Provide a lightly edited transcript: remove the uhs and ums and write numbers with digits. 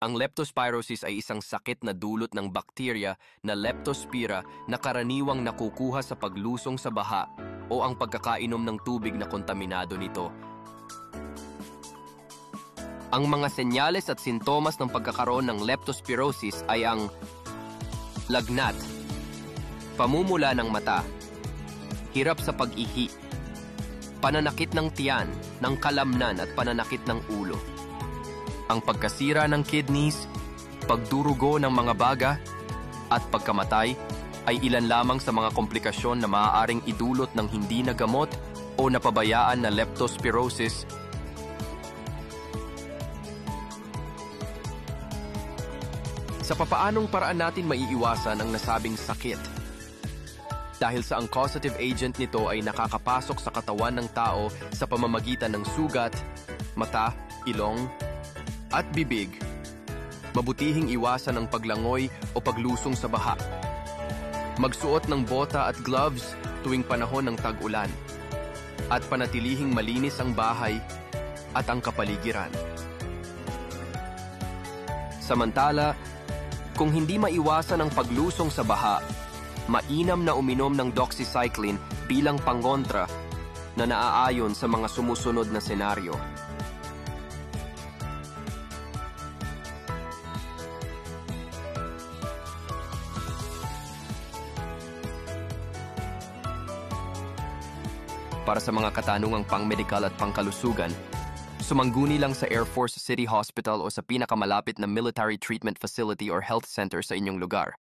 Ang leptospirosis ay isang sakit na dulot ng bakterya na Leptospira na karaniwang nakukuha sa paglusong sa baha o ang pagkakainom ng tubig na kontaminado nito. Ang mga senyales at sintomas ng pagkakaroon ng leptospirosis ay ang lagnat, pamumula ng mata, hirap sa pag-ihi, pananakit ng tiyan, ng kalamnan at pananakit ng ulo. Ang pagkasira ng kidneys, pagdurugo ng mga baga, at pagkamatay ay ilan lamang sa mga komplikasyon na maaaring idulot ng hindi nagamot o napabayaan na leptospirosis. Sa papaanong paraan natin maiiwasan ang nasabing sakit? Dahil sa ang causative agent nito ay nakakapasok sa katawan ng tao sa pamamagitan ng sugat, mata, ilong, at bibig, mabutihing iwasan ang paglangoy o paglusong sa baha. Magsuot ng bota at gloves tuwing panahon ng tag-ulan. At panatilihing malinis ang bahay at ang kapaligiran. Samantala, kung hindi maiwasan ang paglusong sa baha, mainam na uminom ng doxycycline bilang pangontra na naaayon sa mga sumusunod na senaryo. Para sa mga katanungang pang-medikal at pangkalusugan, sumangguni lang sa Air Force City Hospital o sa pinakamalapit na military treatment facility or health center sa inyong lugar.